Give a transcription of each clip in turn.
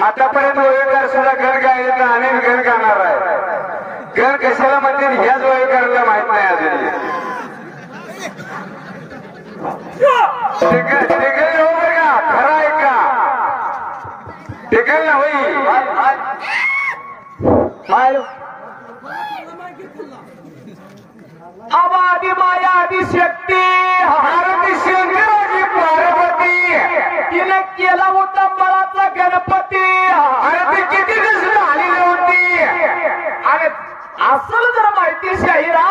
आतापर्यंत ओळखदार सुद्धा गण गायला अनेक गण गाणार आहे. गण कशाला म्हणते ह्याच ओळखदाराला माहित नाही अजून. टिकल हो बघा खरा आहे का टिकल ना होई आवादी माया आदि शक्ती भारती शंकराची पार्वती तिने केला होता बळाचा गणपती. अरे ती किती दिवस आलेली होती. आणि असं जर माहिती शाहिरा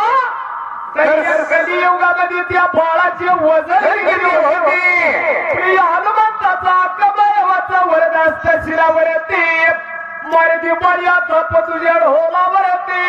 तर कलियुगामध्ये त्या बाळाचे वजन किती होते. हनुमंताचा कमळाचा वरदास्त शिरावरती मर्दी मर्याद तुझ्या ढोलावरती.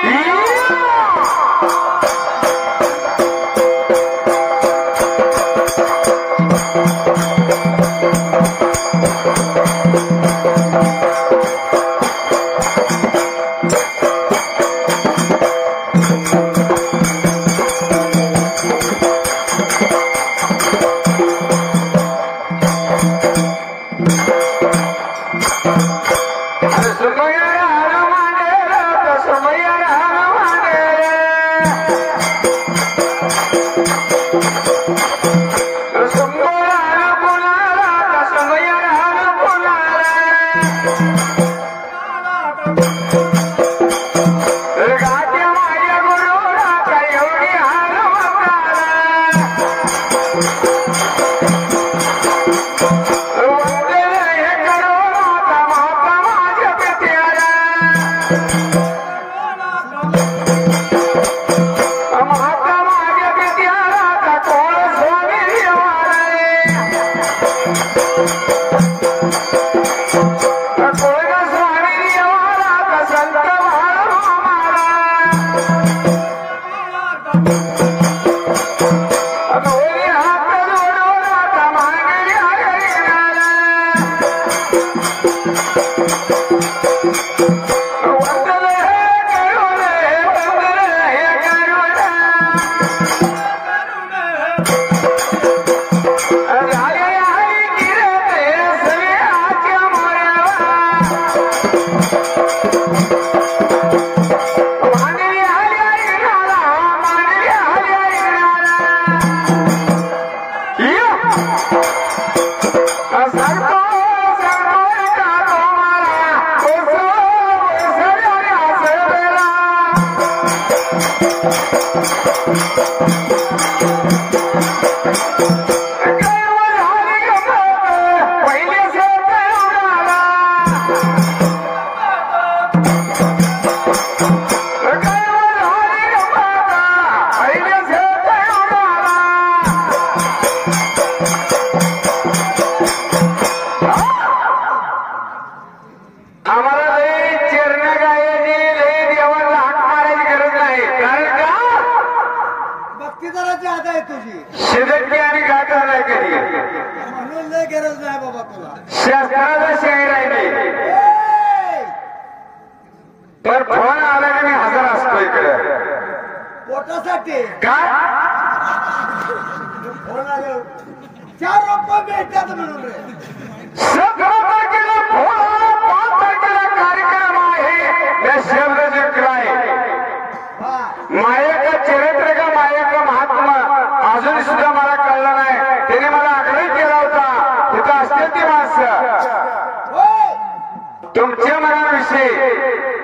तुमच्या मनाविषयी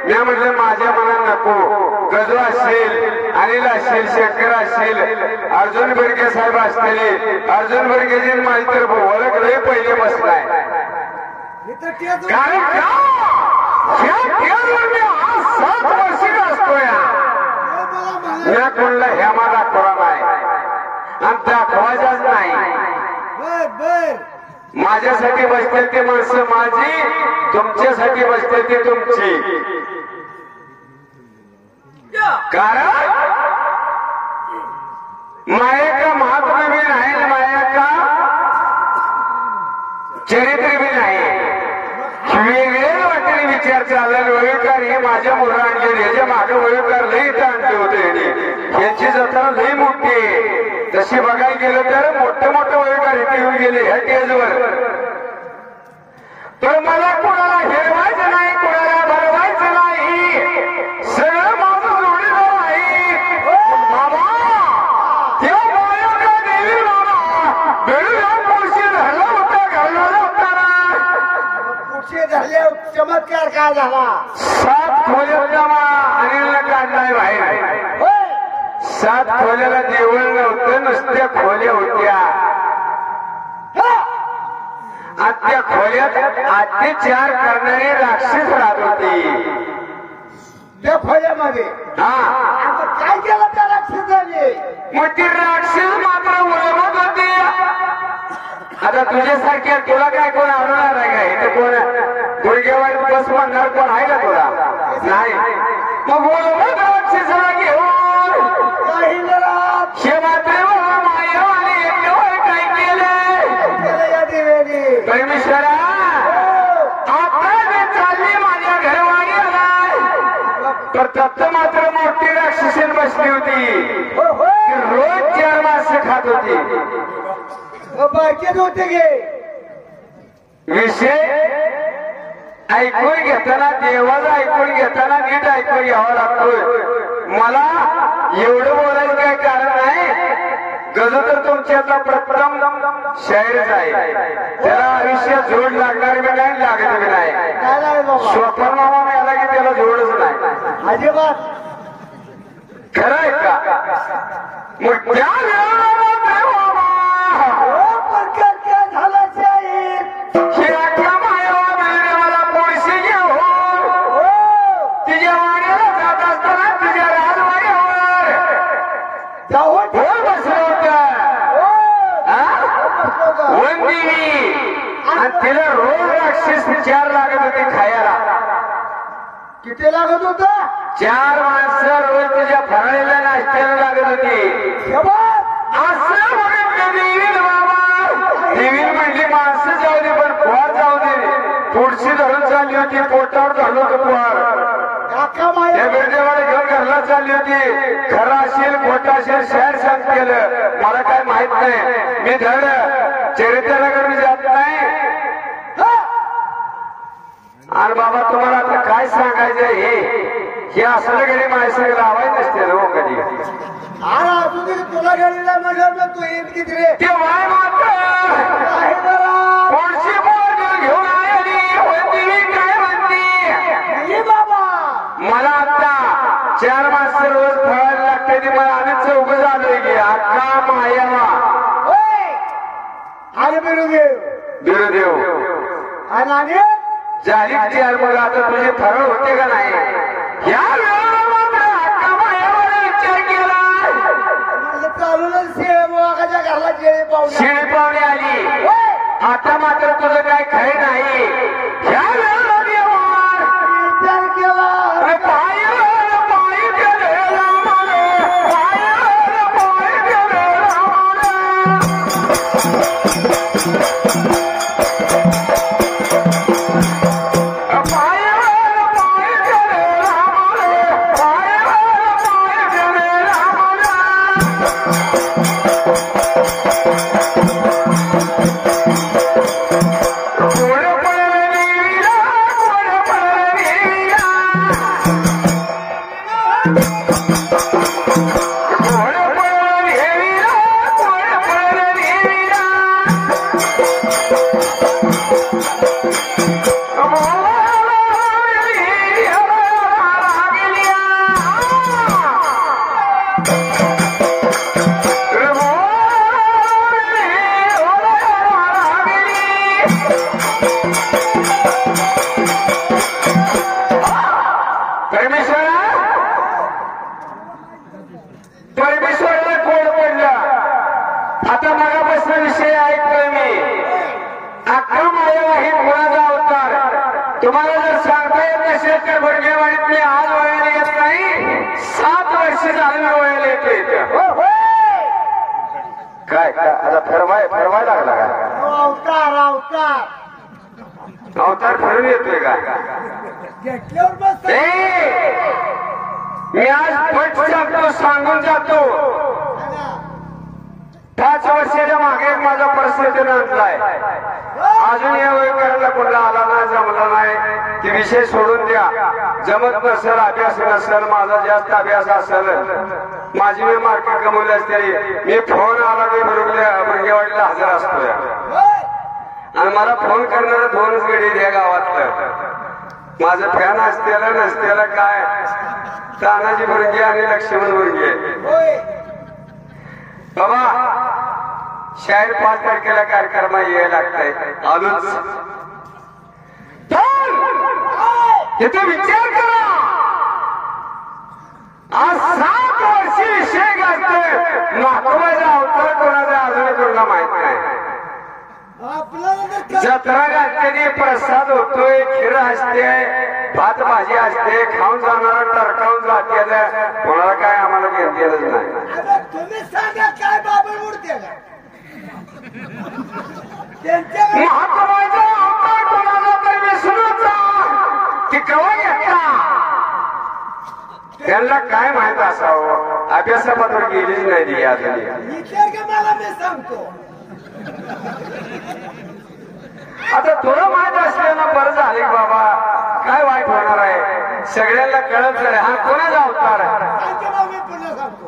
मी म्हटलं माझ्या मनात नको. गजू असेल, अनिल असेल, शंकर असेल, अर्जुन बर्गे साहेब असतील. अर्जुन बर्गेजी माझी तर ओळख लय पहिले बसलाय. कारण मी आज 7 वर्षी असतोय. या कोणला हेमा दाखवला नाही आणि दाखवायचाच नाही. माझ्यासाठी बसते ते माणसं माझी, तुमच्यासाठी बसते ते तुमची. कारण माया का महात्मा भी नाही, माया का चरित्र बी नाही. वेगळ्याच वाटेने विचार चालला. वळीकर हे माझ्या मुलं आणले, ह्याच्या मागे वळीकर लई इथं आणले होते. यांची जत्रा लई मोठी आहे. तशी बघायला गेलं तर मोठे मोठे वळीकर इथे येऊन गेले ह्या टेजवर. तर मला कोणाला हेरवायचं नाही, कोणाला भरवायचं नाही, सगळं माझं जोडीदार आहे. बाबा तेव्हा माया का देवी बाबा बेडूला पुरुषी धरला होता, घालणारा होता ना. पुढचे झाले चमत्कार काय झाला? 7 खोल्यातला अनिलला काढलाय बाहेर. 7 खोल्याला देवळ नव्हतं, नुसत्या खोल्या होत्या. त्या खोल्यात अत्याचार करणारे राक्षस राहत होते. त्या खोल्यामध्ये काय केलं त्या राक्षसाने? मग ती राक्षस मात्र उलमत होती. आता तुझ्यासारख्या तुला काय कोण आवडणार आहे का? इथे कोण गुडघेवाडी बस म्हणणार कोण आहे का तुला? नाही. मग उलमत राक्षसाला घेऊन हे मात्र मायावाने एकटेवर काय केलं? या देवाने परमेश्वरा आता मी चालली माझ्या घरवाडी आलाय. तर दत्त मात्र मोठी राक्षसीन बसली होती. ती रोज 4 मासे खात होती. बारकेच होते गे. विषय ऐकून घेताना, देवाला ऐकून घेताना नीट ऐकून घ्यावा लागतोय. मला एवढं बोलायचं काय कारण नाही. गजो तर तुमच्यातला प्रथम शायरच आहे. त्याला आयुष्यात जोड लागणार बी नाही, लागत बी नाही. स्वप्न मामा मिळाला की त्याला जोडच नाही. अजिबात खरं आहे का? मग त्या तिला रोज राक्षस 4 लागत होते खायला. किती लागत होत? 4 माणसं रोज तुझ्या फराळीला नाश्त्याला लागत होती. असं म्हणत देवील बाबा. देवील म्हणली माणसं जाऊ दे पण पोहार जाऊ दे. पुढची धरून चालली होती, पोटावर झालो होतं पोहार. त्या बिरदेवाला घेऊन घरला चालली होती. खरं असेल खोटा असेल शहर सांग केलं मला काय माहित नाही. मी धड चरित्राकडे मी जात नाही. आणि बाबा तुम्हाला आता काय सांगायचं हे असलं घरी माझ्या लावायचं नसते रो कधी. तुला गेलेला म्हणजे तू येत किती रे? ते वाय मात्र कोणशी बोल घेऊन आली. काय म्हणते बाबा? मला आता 4 माणसं रोज फळायला लागते. ती मला आम्ही 4 झालोय की अक्का मायावा आणि बिरुदेव बिरुदेव आणि झाली 4. मग आता तुझे फरळ होते का नाही? या वेळेला मात्र अक्का मायावर विचार केला. चालूनच शेळीच्या घरला शेळी पाहुणे आली. आता मात्र तुझं काय खरे नाही. ह्या वेळेला विचार केला. परमेश्वराला कोड पडला. आता मगापासून विषय ऐकतोय मी. अक्का माया ही कोणाचा अवतार तुम्हाला जर सांगता येत नसेल तर गुडघेवाडीत मी आज वयाला येत नाही. 7 वर्ष झालं मी वयाला येतो इथं. काय आता फरवाय लागला का? अवतार अवतार अवतार फिरून येतोय का घेतल्यावर बस मी आज पट सांगतो सांगून जातो 5 वर्षाच्या मागे माझा परिस्थितीने आणलाय अजून या वयकरांना कोणाला आला नाही जमला नाही की विषय सोडून द्या जमत नसेल अभ्यास नसेल माझा जास्त अभ्यास असेल माझी मी मार्केट कमवली असते मी फोन आला मी बुरगेवाडीला हजर असतोय आणि मला फोन करणारा 2च गडी द्या गावातलं माझं फॅन असतेला नसतेला काय तानाजी बुरगे आणि लक्ष्मण बुरगे बाबा शाळेत 5 तारखेला कार्यक्रमाला यायला लागतंय आलोच इथे विचार करा आज 7 वर्षी विषय गाजतोय महात्माचा अवतार कोणाचा अजून कोणाला माहित नाही जत्रा घालते प्रसाद होतोय खीर असते भात भाजी असते खाऊन जाणारा टरकावून जाते कोणाला काय आम्हाला घेतलेलंच नाही तुम्ही सांगा काय बाबा उडते महात्माचा अवतार कोणाला तर विसरूचा की कवा घेतला त्यांना काय माहित असावं अभ्यासापत्र गेलीच नाही ती अजून विचार का मला मी सांगतो आता तुला माहित असल्यानं बरं झाले बाबा काय वाईट होणार आहे सगळ्यांना कळत झालं हा कोणाचा अवतार आहे सांगतो मी पुन्हा सांगतो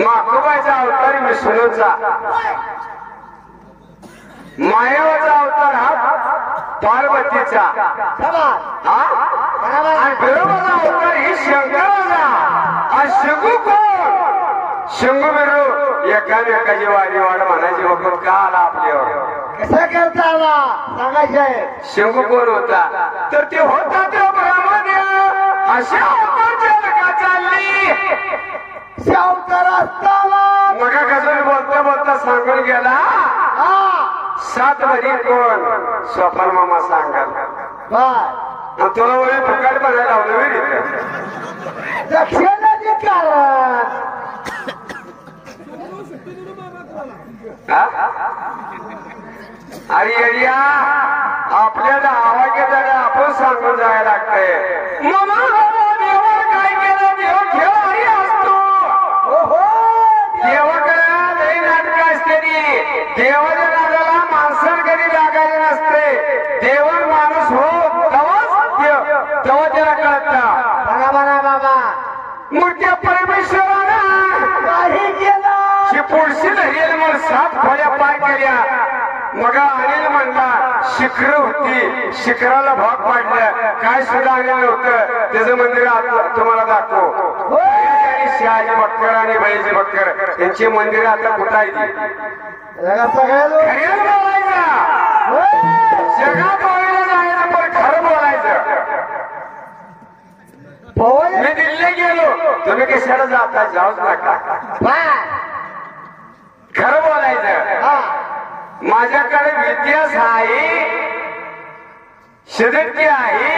माखोबाचा अवतार विष्णूचा मायावाचा अवतार हा पार्वतीचा आणि बिरोबाचा अवतार ही शंकराचा आणि शंभू कोण शंभू बिरू एकामेकाची वाडी वाढ म्हणायची वखत का आला आपल्यावर कसा करता आला सांगायचंय शंभू कोण होता तर ते होता तो ब्रह्मदेव अशा अवतारच्या लगा चालली अवतार असताना मग कसं बोलता बोलता सांगून गेला 7 भरी कोण स्वप्न मामा सांगाल तुला वळी फुकाट बनायला लावलं वेळ दक्षिणाचे कारण अरे एरिया आपल्याला आवाज आपण सांगून जायला लागतंय मामा देवावर काय केलं देव खेळ हरी असतो देवाकडे लई नाटक असते देवाच्या नादाला माणसं कधी लागायचे नसते देवन माणूस हो तेव्हा त्याला कळत बरोबर बाबा मूर्त्या परमेश्वरानं काही केलं पुढशी धरेल मग 7 खोल्या पार केल्या मग अनिल म्हणला शिखर होती शिखराला भाग पाडलं काय सुद्धा आलेलं नव्हतं त्याचं मंदिर तुम्हाला दाखव शहाजी बक्कर आणि बळीजी बक्कर यांची मंदिर आता कुठं आहे खरं बोलायचं जगात बोलायला जायचं पण खरं बोलायचं मी दिल्ली गेलो तुम्ही कशाला जाता जाऊच नका खरं बोलायचं माझ्याकडे इतिहास आहे शरीर आहे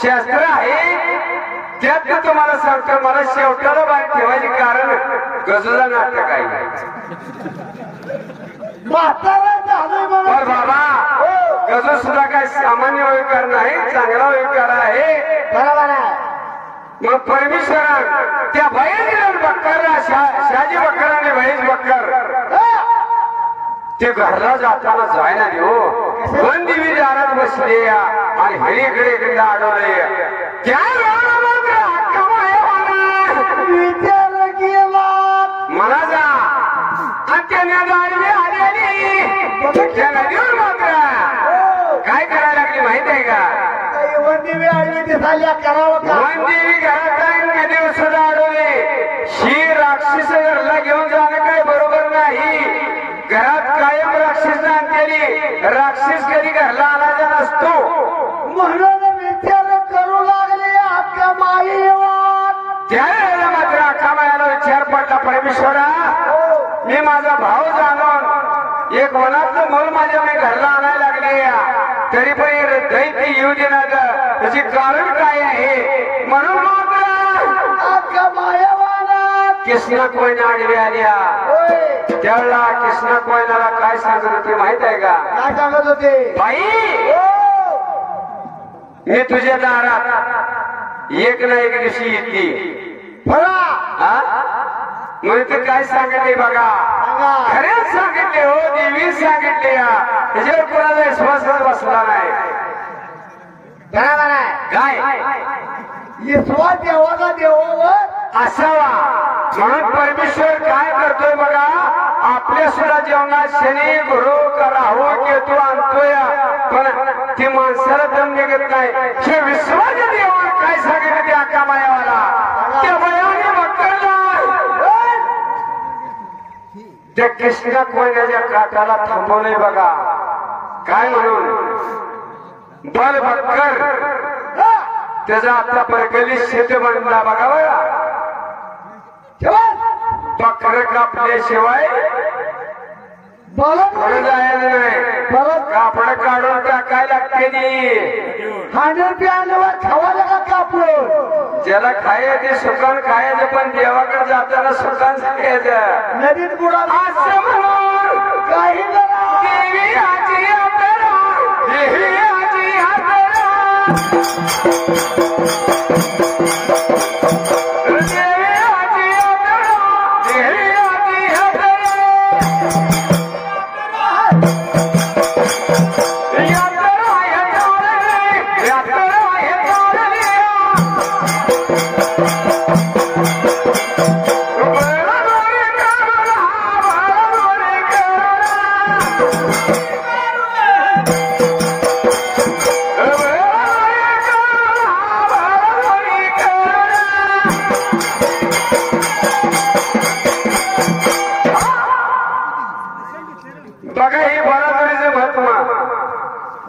शास्त्र आहे त्यात तुम्हाला सांगतो मला शेवटाला बाहेर ठेवायचे कारण गजला नाटक आहे पण बाबा गजल सुद्धा काय सामान्य वैकार नाही चांगला वैकार आहे बरोबर आहे मग परमेश्वरान त्या बळीज बक्कर शहाजी बक्कर आणि बळीज बक्कर ते घरला जाताना जायना हो 2 दिवी दारात बसले आणि हळीकडे इकडे अडवले त्या विचार केला मला जा आणि त्या गाडी आलेली त्या नदीवर मात्र काय करायला लागली माहित आहे का वनदेवी आडवी दिसायला करावं का वनदेवी घरात नदीवर सुद्धा अडवले ही राक्षस घरला घेऊन जाणं काय बरोबर नाही घरात कायम राक्षस आणलेली राक्षस कधी घरला आणायचा नसतो म्हणून विचार करू लागले आपल्या माई त्यावेळेला मात्र अख्खा मायाला विचार पडला परमेश्वरा मी माझा भाव जाणून एक वनातलं मूल माझ्या मी घरला आणायला लागले तरी पण दैत्य येऊ देणार त्याची कारण काय आहे म्हणून मात्र अख्खा मायावाना कृष्णा कोयना आडवी आल्या होय त्यावेळेला कृष्णा कोयनाला काय सांगत होती माहित आहे का? काय सांगत होते बाई हो मी तुझ्या दारात एक ना एक दिवशी येते फळा म्हणून ते काय सांगितले बघा सांगा खरेच सांगितले हो देवी सांगितले त्याच्यावर कोणाचा विश्वासच बसला नाही बरोबर आहे काय विश्वास देवाचा देवावर असावा म्हणून परमेश्वर काय करतोय बघा आपल्या सुद्धा जीवनात शनी गुरु राहू केतू आणतोय पण ती माणसाला दम निघत नाही हे विश्वाच्या देवावर काय सांगितलं ते आका मायावाला त्या बयाने बक्करला त्या कृष्णा कोयनाच्या काठाला थांबवलंय बघा काय म्हणून बल बक्कर त्याचा आता परगली शेत बनला बघा बघा बकर कापल्याशिवाय पुढे जायला नाही कापड काढून टाकाय लागते नी खावायला का कापलं ज्याला खायचे सुकान खायचं पण देवाकडे जाताना सुकान खायचं नदीत बुडाला असं म्हणून काही करा देवी आजी हातरा देवी आजी हातरा देवी आजी हातरा देवी आजी हातरा बघा हे बराबरीचं महत्व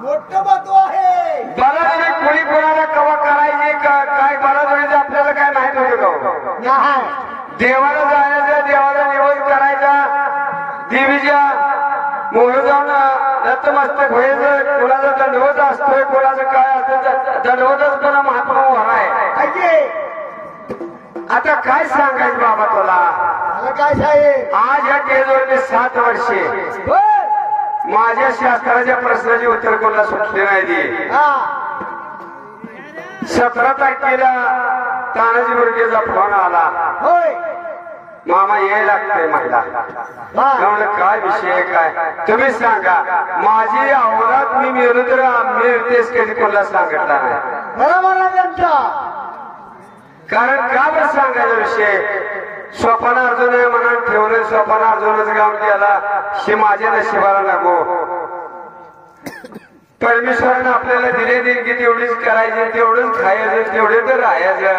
मोठं महत्व आहे बराबरी कोणी कोणाला कवा करायची काय बराबरीचं आपल्याला काय माहित होतं का? नाही देवाला जायचं देवाला निवेद करायचा देवीच्या मोहर जाऊन नतमस्तक व्हायचं कोणाचा दंडवत असतोय कोणाचं काय असतं दंडवतच पण महात्मा होणार आहे ऐके आता काय सांगायचं बाबा तुला मला काय साहेब आज या टेजवरती 7 वर्षे माझ्या शास्त्राच्या प्रश्नाची उत्तर कोणाला सुटले नाही ती हा 17 तारखेला तानाजी मुर्गेचा फोन आला होय मामा यायला लागतंय महिला म्हणलं काय विषय काय तुम्ही सांगा माझी अवरात मी मिळलो तर मी तेच कधी कोणाला सांगितला नाही बरोबर आहे त्यांचा कारण का बरं सांगायचा विषय स्वप्न अर्जुन मनात ठेवलं स्वप्न अर्जुनच गाव गेला हे माझ्या नशिबाला नको परमेश्वरानं आपल्याला दिले देणगी तेवढीच करायची तेवढंच खायचं तेवढे तर राहायचं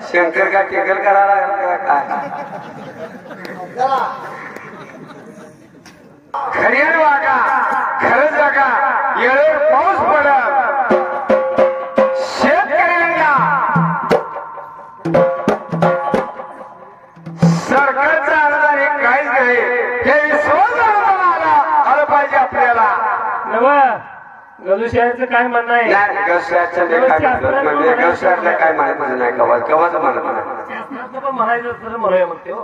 शंकर का टेकल करायला लागला काय चला खरीर वागा खरंच जागा येळेवर पाऊस पडत शेतकऱ्यांना सरकारचा अनुदान हे काहीच नाही हे विश्वास आलं पाहिजे आपल्याला गलुशाचं काय म्हणणं आहे नाही गवशातलं काय माहिती नाही गव्हाचं म्हणत नाही शास्त्राचं पण म्हणायचं तर म्हणूया म्हणते हो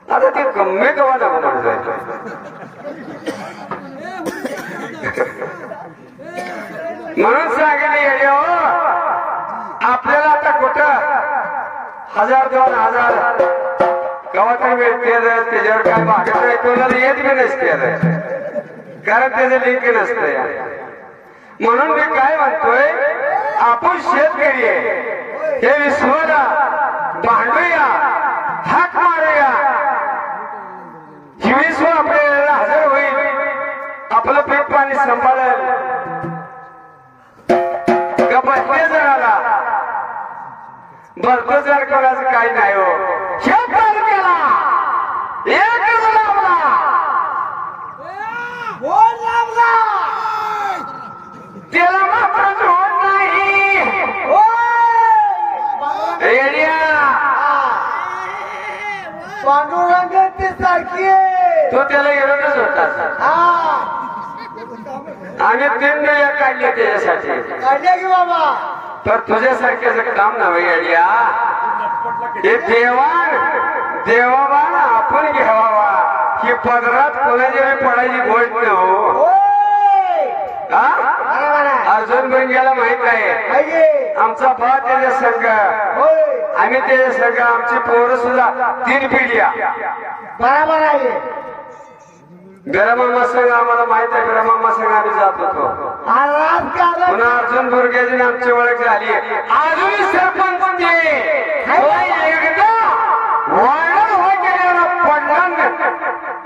आता ते गम्मे गव्हा नको म्हणत जायचं म्हणून सांगितले येडे हो आपल्याला आता कुठं 1000-2000 गव्हात मिळते त्याच्यावर काय मागत नाही कोणाला येत बी नसते कारण त्याचं लिंक नसतं म्हणून मी काय म्हणतोय आपण शेतकरी आहे हे विश्वाला भांडूया हाक मारूया ही विश्व आपल्याला हजर होईल आपलं पीक पाणी सांभाळेल का बसले जणाला भरतो जर कोणाचं काही नाही हो शेत तालुक्याला एकच लाभला बोल लागला त्याला मात्र जोड नाही रेडिया पांडुरंग ती सारखी तो त्याला एवढंच होता हा आम्ही 3 बिया काढले त्याच्यासाठी. काढले की बाबा तर तुझ्यासारख्याचं काम नव्हे अडिया. हे देवाबान आपण घ्यावा. ही पदरात कोणाची पडायची गोष्ट न हो. होय अर्जुन भंग्याला माहित आहे पाहिजे आमचा भाव त्याच्या संघ. होय आम्ही त्याच्या संघ आमची पोरं सुद्धा 3 पिढ्या. बरोबर आहे बिरामामा संघ आम्हाला माहित आहे. बिरामामा संघ आम्ही जात होतो. हा राजकारण पुन्हा अर्जुन भुरग्याची आमची ओळख झाली. अजूनही सरपंच ते एकदा वाढ हो गेलेला पडला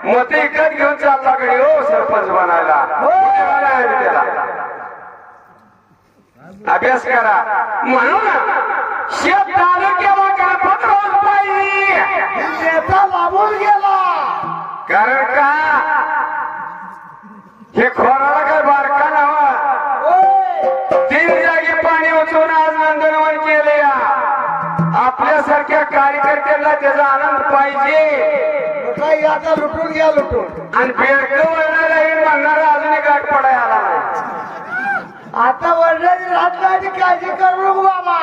मत इकत घेऊन चालला कडे हो सरपंच बनायला. त्याला अभ्यास करा म्हणून शेत तालुक्याला गणपत रोज पाहिजे. नेता लांबून गेला कारण का हे खोराला काय बारका नवा. होय 3 जागी पाणी उचलून आज नंदनवन केले. आपल्यासारख्या कार्यकर्त्यांना त्याचा आनंद पाहिजे. काही आता लुटून घ्या लुटून आणि बेडकं वळणारा येईल म्हणणारा अजूनही गाठ पडाय आला नाही. आता वडिलांनी राहण्याची काळजी करू नको बाबा.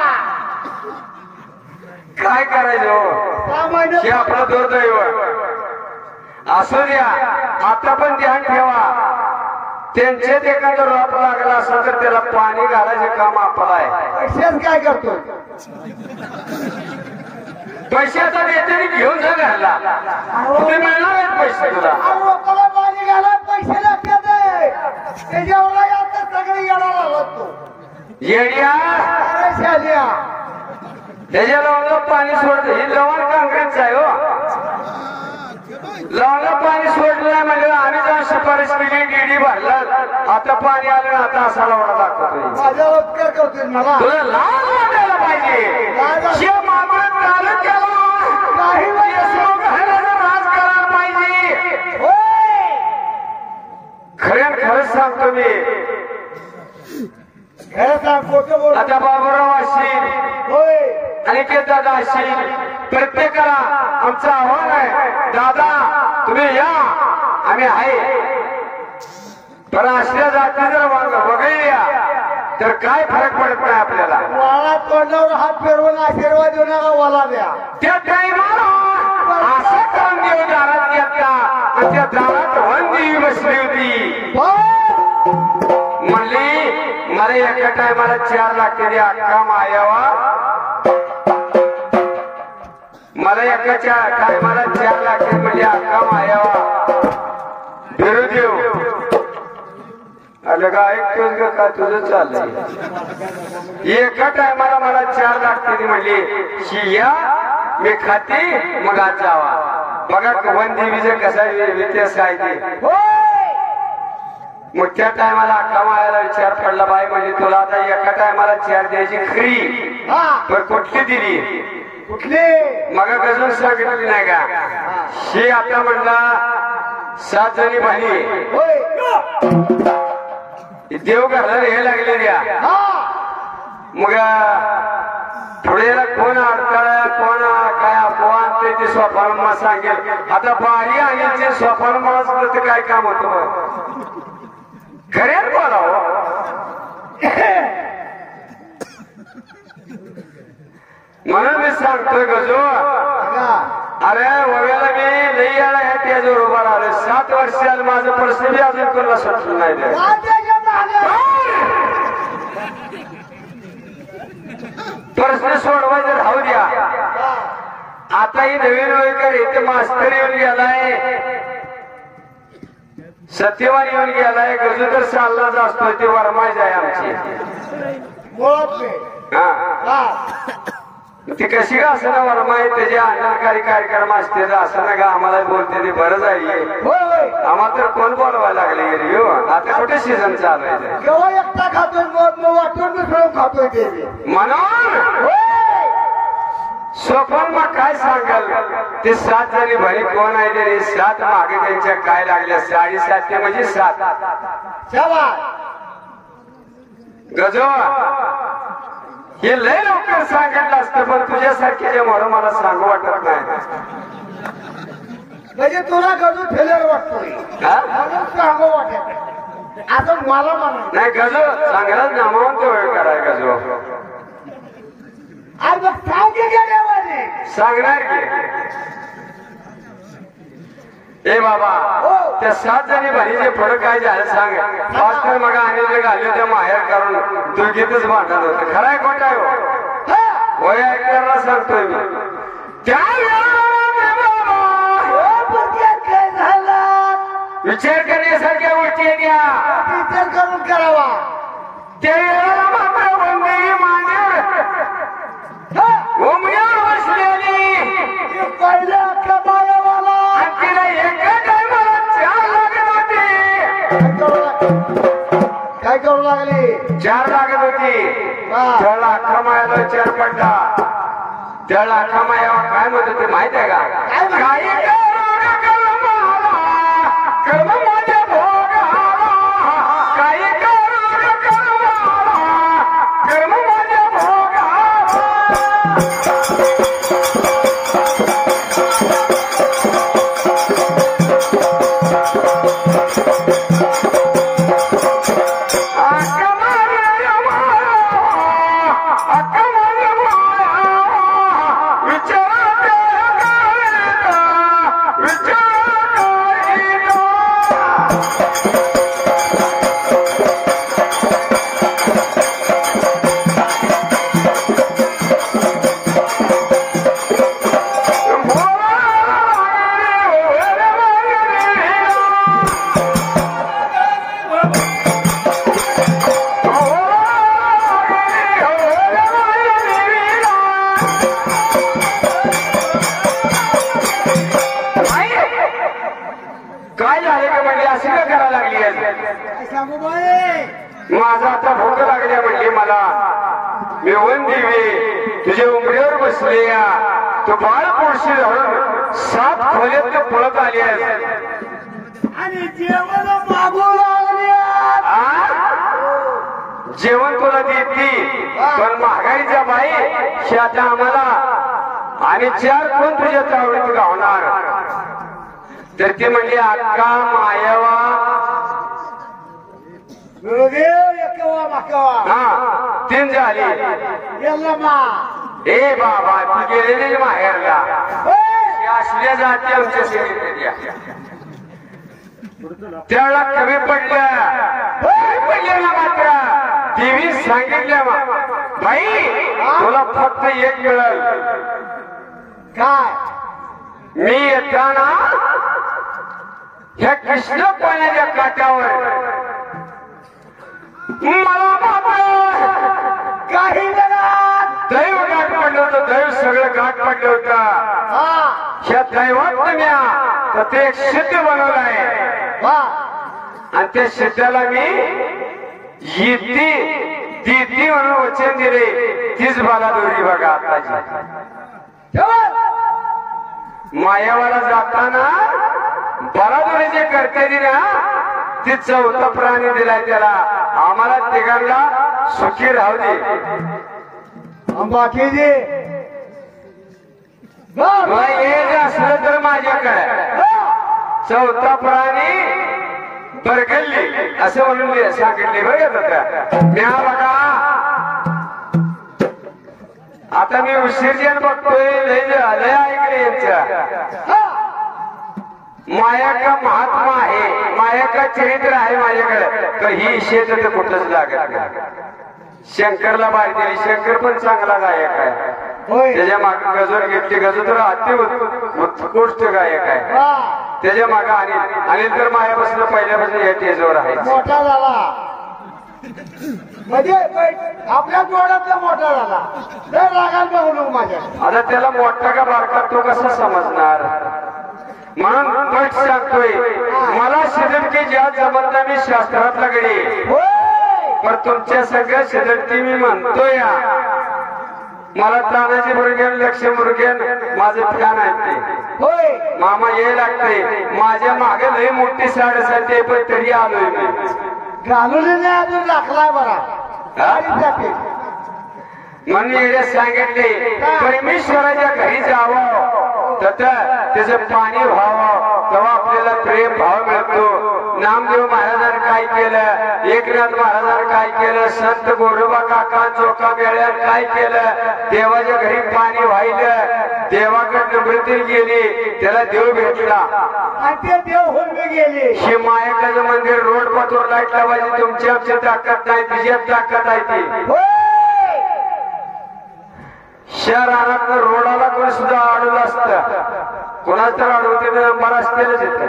काय करायचं हो? सामान्य हे आपलं दुर्दैव असू द्या. आता पण ध्यान ठेवा त्यांच्यात एखादं रोप लागला असं तर त्याला पाणी घालायचे काम आपलं आहे. पैशाच काय करतो पैशाचा नेत्याने घेऊन जा घालला कुठे मिळणार आहेत पैसे तुला. लोकांना पाणी घाला पैसे लागतात त्याच्यावर आता सगळे येणार लागतो येड्या अरे शालिया त्याच्या लावलं पाणी सोडत. ही लवण काँग्रेसचं आहे हो. लावलं पाणी सोडलं नाही म्हणजे आम्ही जाऊन शिफारस केली डीडी भरला. आता पाणी आलं आता असा लावणा दाखवतो. माझा उपकार करतोय मला तुला लाज वाटायला पाहिजे. शे मागं तालुक्याला काही देशमुख घराचं राज करायला पाहिजे. होय खरं खरंच सांगतो मी. खरं सांग खोटं बोल आता बाबूराव असतील होय अनिकेत दादा असतील प्रत्येकाला आमचं आव्हान आहे. दादा तुम्ही या आम्ही आहे. पण असल्या जाती जर वगळल्या तर काय फरक पडत नाही आपल्याला. वाळा तोंडावर हात फिरवून आशीर्वाद देऊ नका वाला द्या. त्या टाइमाला असं करून देव दारात घेतला आणि त्या दारात वनदेवी बसली होती. म्हणली मला एका टायमाला 4 लाख दे अक्का मायावा. मला एकाच्या टायमाला 4 लाख म्हणजे अक्का मायावा बिरुदेव. आलं का ऐकतोस ग का तुझं चाललंय. एका टायमाला मला 4 लाख म्हणली शिया मी खाती मग आज जावा. बघा वनदेवीचं कसा व्यत्यास आहे ते. मग त्या टायमाला अक्का मायाला विचार पडला बाई म्हणजे तुला आता एका टायमाला 4 द्यायची खरी पण कुठली दिली कुठले मग गजून सांगितली नाही का. हे आता म्हणला 7 जणी बहिणी होय देव घराला हे लागले द्या. मग पुढेला कोण अडथळा कोण काय अपवाद ते स्वप्नाला सांगेल. आता बारी आणि ते स्वप्नाला तर काय काम होतं. खऱ्यात बोलावं म्हणून मी सांगतोय गजो. अरे वव्याला मी लई आला ह्या त्याजवर उभा राहिलो. 7 वर्षाला माझं प्रश्न बी अजून कोणाला सुटलं नाही. प्रश्न सोडवायचं राहू द्या. आता ही नवीन वयकर इथे मास्तर येऊन गेलाय. सत्यवान येऊन गेलाय. गजू तर चाललाच असतोय. ते वरमाज आहे आमची. ती कशी का असं ना वरमाय त्याचे आनंदकारी कार्यक्रम असते असं ना का आम्हाला बोलते ते बरंच आहे. आम्हाला तर कोण बोलवायला लागले गेली हो. आता कुठे सीझन चालू आहे. केव्हा एकटा खातोय वाटून मिसळून खातोय ते म्हणून स्वप्न मग काय सांगाल. ते 7 जणी भरी कोण आहे तरी 7 मागे त्यांच्या काय लागल्या 7.5 म्हणजे 7 गजो. हे लय लवकर सांगितलं असतं पण तुझ्यासारखे म्हणून मला सांगू वाटत नाही. म्हणजे तुला गजू फेलर वाटतोय हा? म्हणून सांगू वाटत आता मला म्हणा नाही गजो चांगलाच नामावंत वेळ कराय गजो आज मग सांग की गेल्यावर सांगणार की ए बाबा त्या 7 जणी बहिणीचे पुढे काय झालं सांग पाच तर मग आणि जे घालले त्या माहेर करून दुर्गीतच भांडण होतं खरंय खोट आहे हो? होय ऐकायला सांगतोय मी त्या काय झालं विचार करण्यासारख्या गोष्टी आहेत या विचार करून करावा त्या वेळेला मात्र वंदे मान्य ओमयावर बसलेली पहिल्या कमायावाला आणि तिला एका टायमाला 4 लागत होते काय करू लागली 4 लागत होती त्याला 11 मायाला 4 पडला त्याला 11 मायावर काय म्हणत होते माहित आहे का काही कर्म माझ्या भोगाला काही कर्म माझ्या भोगाला काय झाले का म्हणजे अशी का करायला लागली आहे सांगू बाई माझा आता भूक लागल्या म्हणली मला मी वन देवी तुझ्या उमरीवर बसले या तू बाळ पुरुषी धरून 7 खोलीत पळत आली आहेस आणि जेवण मागू लागली जेवण तुला देती पण महागाईच्या बाई हे आता आम्हाला आणि 4 कोण तुझ्या तावडीत गावणार तर ती म्हणली अक्का मायावा गुरुदेव एकवा माकवा हा 3 झाली यल्लमा ए बाबा ती गेलेली माहेरला असल्या जाती आमच्या सेवेत त्याला कमी पडल्या मात्र देवी सांगितल्या बाई तुला फक्त 1 मिळेल काय मी येताना ह्या कृष्ण पाण्याच्या काठावर मला मात्र काही जणात दैव गाठ पडलं होतं दैव सगळं गाठ पडलं होतं ह्या दैवात म्या तर ते एक सिद्ध बनवलंय आणि त्या सिद्धाला मी येते देती म्हणून वचन दिले तीच बाला दोरी बघा आताची मायावाला जाताना बरादुरी जे करते ना ती 4था प्राणी दिलाय त्याला आम्हाला तिघांना सुखी राहू दे बाकीचे मग हे असलं तर माझ्याकडे 4था प्राणी बरगल्ली असं म्हणून सांगितले बघत होत्या म्या बघा आता मी उशीरजन बघतोय लय ऐकले यांच्या माया का महात्मा आहे माया का चरित्र आहे माझ्याकडे तर ही शेत कुठंच लागत नाही शंकरला बाहेर दिली शंकर पण चांगला गायक आहे त्याच्या मागे गजर घेतली गजर तर अति उत्कृष्ट गायक आहे त्याच्या मागे अनिल तर मायापासून पहिल्यापासून या टेजवर आहे मोठा झाला म्हणजे आपल्या जोडातला मोठा झाला तर रागात बघू माझ्या आता त्याला मोठा का बारका तो कसा समजणार म्हणून पट सांगतोय मला शिदडकी ज्या जमत मी शास्त्रातला गडी पण तुमच्या सगळ्या शिदडकी मी म्हणतोय मला तानाजी मुरगेन लक्ष मुरगेन माझे फॅन आहेत ते मामा ये लागते माझ्या मागे लई मोठी साडेसाती पण तरी आलोय मी घालून अजून राखलाय बरा म्हणून सांगितले परमेश्वराच्या घरी जावं त्याचं पाणी व्हावं तेव्हा आपल्याला प्रेम भाव मिळतो. नामदेव महाराजांनी काय केलं, एकनाथ महाराजांनी काय केलं, संत गोरोबा काका चोका मेळ्यात काय केलं, देवाच्या घरी पाणी वाहिलं, देवाकडे नम्रती गेली, त्याला देव भेटला. आणि ते देव होऊन गेले. हे मायकाचं मंदिर रोड पाथोर लाईट लावायची तुमची आमची ताकद नाही, तुझ्यात ताकद आहे ती. होय. शहरात रोडाला कोण सुद्धा अडवलं असतं, कोणाच तर अडवते नंबर असतेलच येत.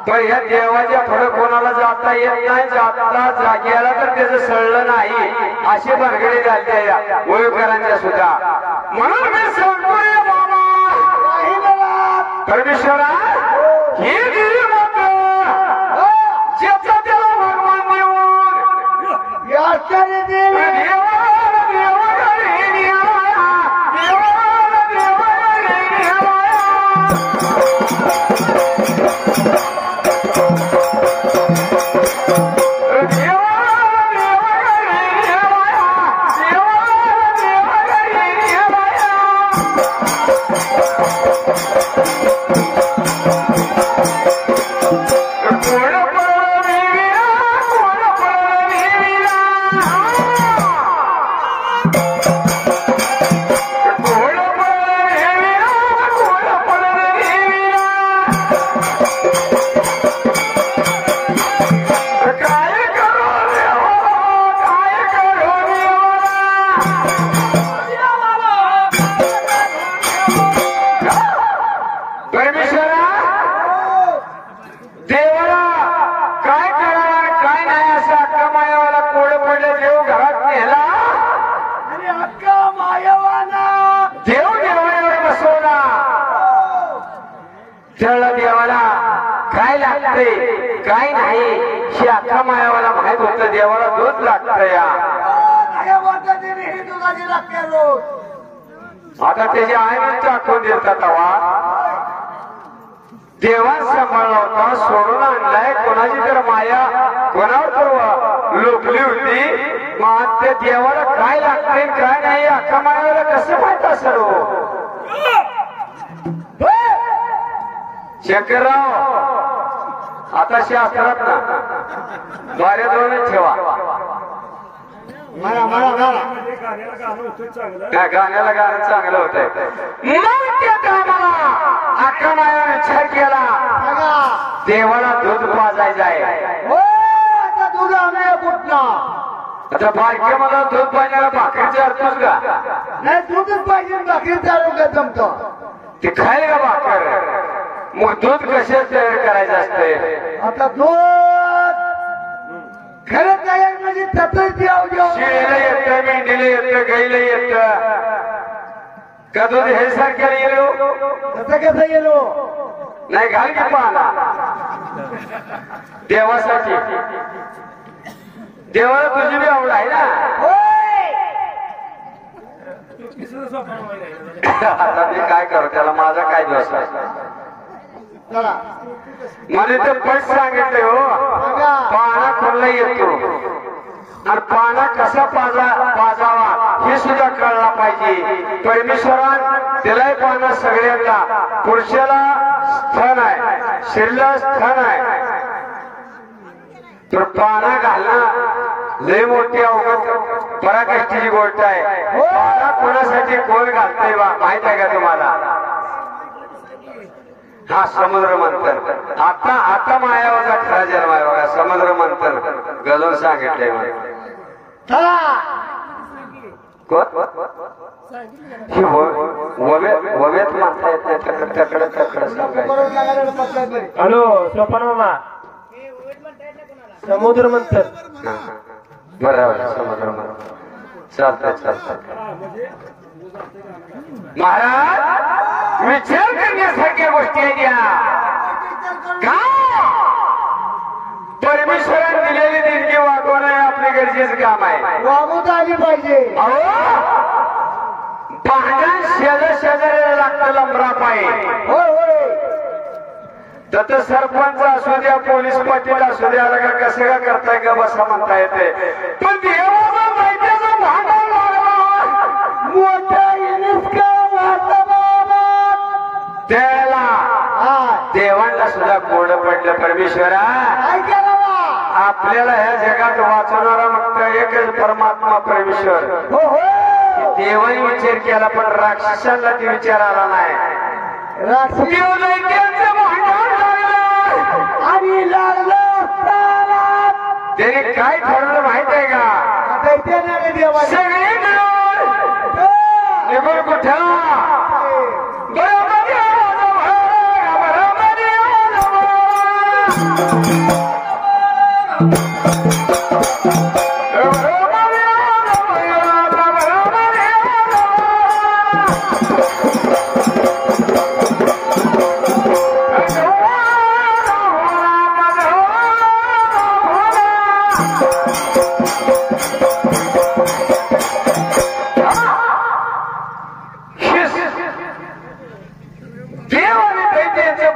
पण ह्या देवाच्या पुढे कोणाला जाता येत नाही, जाता जाग्याला तर त्याचं सळलं नाही, अशी भानगडी झाली या ओळखरांच्या सुद्धा. म्हणून मी सांगतो रे बाबा, परमेश्वरा हे देवी माता ज्याचा त्याला भगवान देऊन आश्चर्य देवी काय नाही हे अख्खा मायावाला माहित होत. देवाला दूध लागत या, आता त्याची आई टाकून देतात. देवान सांभाळला होता, सोडून आणलाय. कोणाची तर माया कोणावर तर लोकली होती. मग त्या देवाला काय लागते काय नाही अख्खा मायावाला कसं माहित असेल. शंकरराव आता शास्त्रात ना बाऱ्या दोनच ठेवा. गाण्याला गाणं चांगलं होतंय. मग त्या कामाला अख्खा मायाने विचार केला, देवाला दूध पाजायचं आहे. दूध आम्ही कुठला आता बारक्या मला दूध पाजायला भाकरीची अर्थच का नाही, दूधच पाहिजे. भाकरी चालू का जमतो ते खायला का भाकर. मग दूध कशाच तयार करायचं असतंय. आता दूध खरंच आहे म्हणजे तसंच शिळीला येतं, मेंढीला येतं, गाईला येतं का दूध हे सारख्याला गेलो तसं कसं गेलो नाही. घाल की पाहला देवासाठी. देवाला तुझी बी आवड आहे ना. आता मी काय करू त्याला, माझा काय दोष आहे. मला तर पट सांगितले हो, पाना खोलला येतो आणि पाना कसा पाजावा हे सुद्धा कळला पाहिजे. परमेश्वरान दिलाय पाना सगळ्यांना. पुरुषाला स्थान आहे, स्त्रीला स्थान आहे, तर पाना घालणं लय मोठी अवघड पराकाष्ठीची गोष्ट आहे. पाना कोणासाठी कोण घालतंय माहित आहे का तुम्हाला. हा समुद्र मंथन. आता मायावाचा खरा जन्म आहे बघा. समुद्र मंथन गजून सांगितलंय मला. वव्यात म्हणता येत नाही, तकड सांगायचं. हॅलो सोपान मामा, समुद्र मंथन. बरोबर समुद्र मंथन चालतंय. महाराज विचार करण्यासारख्या गोष्टी आहेत या. का परमेश्वराने दिलेली देणगी वागवणं हे आपले गरजेचं काम आहे. वागवत आली पाहिजे. भांडण शेजाऱ्याला लागतं लंबरापायी. तर सरपंच असू द्या, पोलीस पाटील असू द्या, का कसं का करताय का बसा म्हणता येते. पण देवाला माहितीचं भांडण लागला मोठा त्याला देवांना सुद्धा कोड पडलं. परमेश्वरा आपल्याला ह्या जगात वाचवणारा फक्त एकच परमात्मा परमेश्वर. देवाने विचार केला पण राक्षसांना ते विचार आला नाही. दैत्यांचं भांडण लागलं आणि लागलं त्याने काय ठरवलं माहित आहे का? सगळे निघून कुठं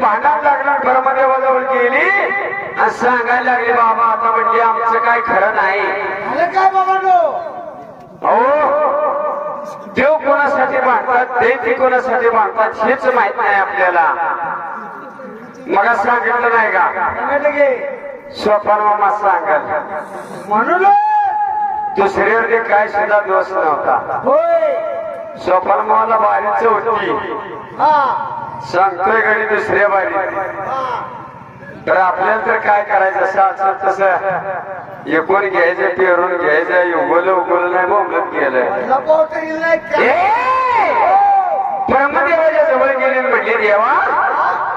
भांडण लागलं. ब्रह्मदेवाजवळ गेली आणि सांगायला लागली बाबा आता म्हणजे आमचं काय खरं नाही. काय बाबा हो देव कोणासाठी बांधतात दैत्य कोणासाठी बांधतात हेच माहित नाही आपल्याला. मग सांगितलं नाही का? सोपान मामा सांगाल म्हणून दुसऱ्यावरती काय सुद्धा दोष नव्हता. सोपान मामाला बारीच होती सांगतोय गडी दुसऱ्या बारी. तर आपल्याला तर काय करायचं असं असं तसं एकूण घ्यायचं पेरून घ्यायचं उगवलं नाही बोंबलत गेलं. ब्रह्मदेवाच्या जवळ गेले म्हणले देवा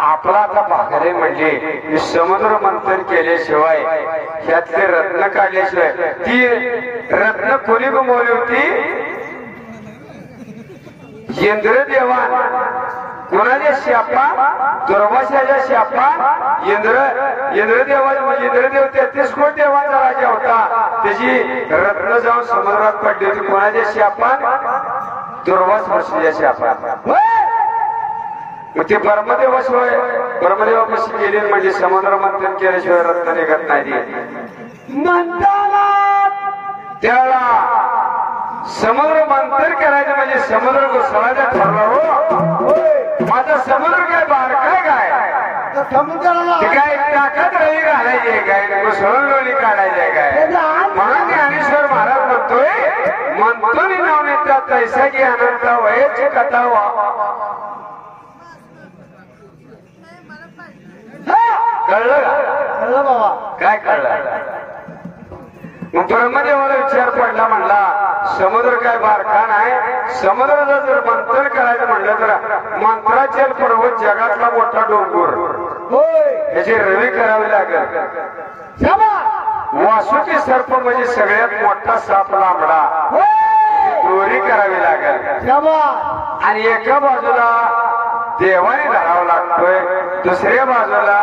आपला आता भाकरे म्हणले समुद्र मंथन केल्याशिवाय ह्यातले रत्न काढल्याशिवाय ती रत्न कोणी गमवली होती? इंद्रदेवान. कोणाच्या शापा? दुर्वासाच्या शापा. इंद्रदेवा इंद्रदेव 33 कोटी देवांचा राजा होता. त्याची रत्न जाऊन समुद्रात पडली होती. कोणाच्या शापा? दुर्वास ऋषीच्या शापा. मग ते ब्रह्मदेवाशिवाय ब्रह्मदेवापाशी गेले म्हणजे समुद्र मंथन केल्याशिवाय रत्न निघत नाही. त्याला समुद्र मंथन करायचं म्हणजे समुद्र घुसवायचा ठरला. हो माझा समुद्र काय बारकाय काय ते काय ताकद रवी घालायची काय घुसळून लोणी काढायचंय काय? म्हणून ज्ञानेश्वर महाराज म्हणतोय म्हणतो नाव नेता तैसा की अनंता वयाची कथा कळलं का? बाबा काय कळलं? मग ब्रह्मदेवाला विचार पडला म्हणला समुद्र काय बारका नाही. समुद्राला जर मंथन करायचं म्हणलं तर मंत्राचल पर्वत जगातला मोठा डोंगर याची रवी करावी लागेल. वासुकी सर्प म्हणजे सगळ्यात मोठा साप लांबडा दोरी करावी लागेल. आणि एका बाजूला देवाने धरावं लागतोय दुसऱ्या बाजूला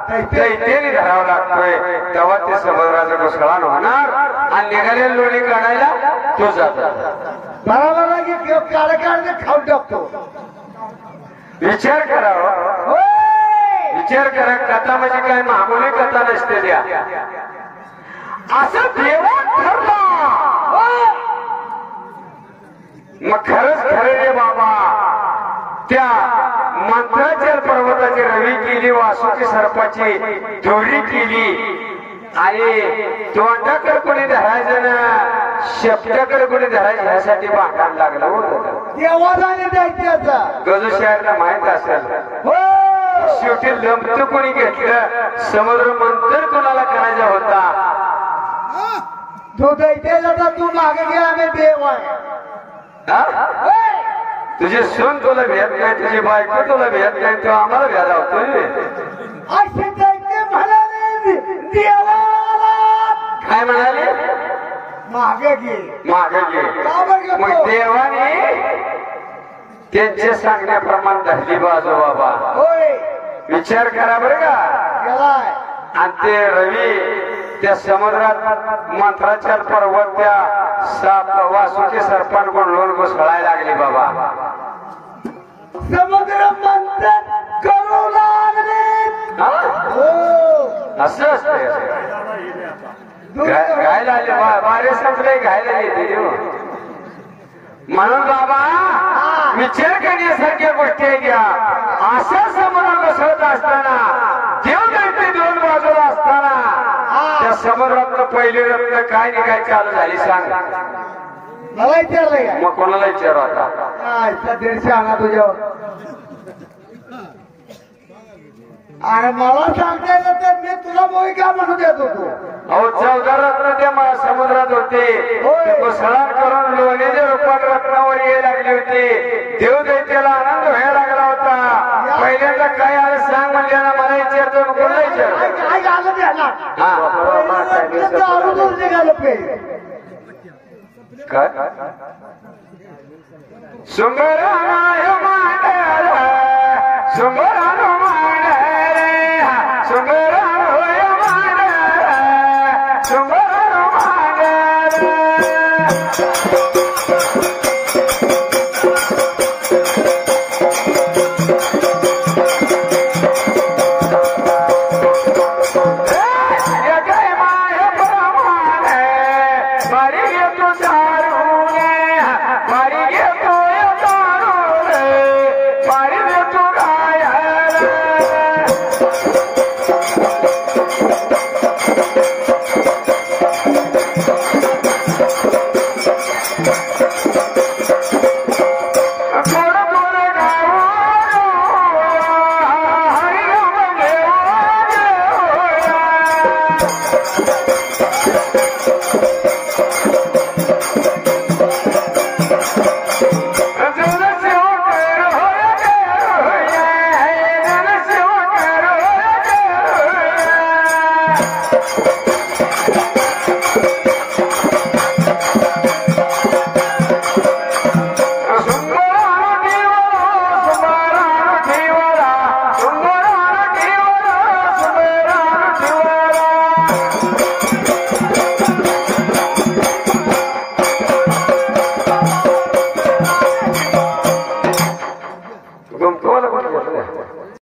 दैत्याने धरावं लागतोय. तेव्हा ते समुद्राचं घुसळण होणार आणि निघालेल्या लोणी काढायला तो जातो. बरोबर काढ खाऊन टाकतो. विचार करावा विचार करा. कथा म्हणजे काय मामूली कथा नसते द्या असं देवा ठरला. मग खरंच खरं रे बाबा त्या मंत्राचल पर्वताची रवी केली वासुकी सर्पाची दोरी केली आणि तोंडाकडे कोणी धरायचं ना शेपट्याकडे कोणी धरायचं ह्यासाठी भांडण लागलं होतं. गजू शहरला माहित असेल. शेवटी लंबत कोणी घेतलं समुद्र मंथन कोणाला करायचा होता? तू दैत्याला तू मागे घे आम्ही देव आहे. तुझे सून तुला भेट नाही तुझी बायको तुला भेट नाही तो आम्हाला भेदा होतोय. असे दैत्य म्हणाले देवाला काय म्हणाले? मागे घे मागे घे. मग देवाने त्यांच्या सांगण्याप्रमाणे धरली बाजू बाबा. विचार करा बरं का. आणि ते रवी त्या समुद्रात मंत्राचल पर्वत त्या साप वासुकी सर्पान गोंडलून घुसळायला लागली बाबा. समुद्र मंथन करू लागले. असं असतंय. घायला आले बारे संपले घायला येते. म्हणून बाबा विचार करण्यासारख्या गोष्टी घ्या. अशा समुद्र घसरत असताना देव दैत्य दोन बाजूला असताना त्या समुद्रातलं पहिले रत्न काय निघाय चालू झाली सांग मला विचारलंय का? मग कोणाला विचारू आता काय 150 आणा तुझ्यावर आणि मला सांगता येतं तर मी तुला मोही का म्हणून देत होतो अहो 14 रत्न त्या समुद्रात होते ते घुसळण करून लोण्याच्या रूपात रत्नावर यायला लागले होते देव दैत्याला आनंद व्हायला लागला होता पहिल्यांदा काय आलं सांग म्हणजे ना मला विचारतो कोणाला विचार काय झालं त्याला दारू दूध निघालं पे काय सुंदराय मांडर सुंदरानो मांडर सुंदराय मांडर सुंदरानो मांडर